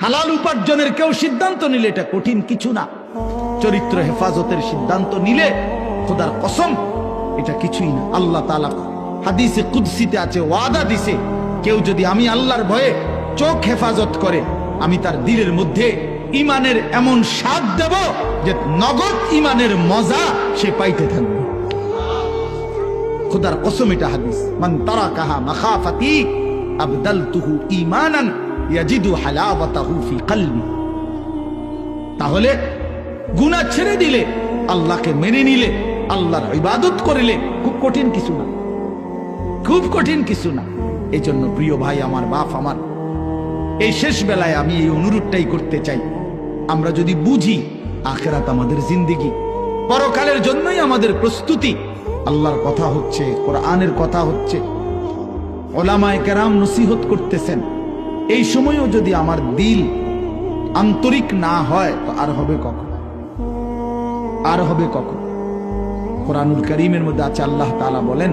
হালাল উপার্জনের কেউ সিদ্ধান্ত নিলে এটা কঠিন কিছু না। চরিত্র হেফাজতের সিদ্ধান্ত নিলে খোদার কসম এটা কিছুই না। আল্লাহ তাআলা হাদিসে কুদসিতে আছে, ওয়াদা দিছে, কেউ যদি আমি আল্লাহর ভয়ে চোখ হেফাজত করে, আমি তার দিলের মধ্যে ইমানের এমন স্বাদ দেব যে নগদ ইমানের মজা সে পাইতে থাকবে। খোদার কসম এটা হাদিস। মান তারাকাহা মাখাফাতি আবদালতুহু ঈমানান ইয়াজিদু হালাওয়াতাহু ফি কলবি। তাহলে গুনাহ ছেড়ে দিলে, আল্লাহকে মেনে নিলে, আল্লাহর ইবাদত করিলে খুব কঠিন কিছু না, খুব কঠিন কিছু না। এই জন্য প্রিয় ভাই আমার, বাপ আমার, এই শেষ বেলায় আমি এই অনুরোধটাই করতে চাই, আমরা যদি বুঝি আখিরাত আমাদের জিন্দেগি, পরকালের জন্যই আমাদের প্রস্তুতি, আল্লাহর কথা হচ্ছে, কোরআনের কথা হচ্ছে, ওলামায়ে কেরাম নসিহত করতেছেন, এই সময়ও যদি আমার দিল আন্তরিক না হয় তো আর হবে কখন, আর হবে কখন? কোরআনুল কারীমের মধ্যে আছে, আল্লাহ তাআলা বলেন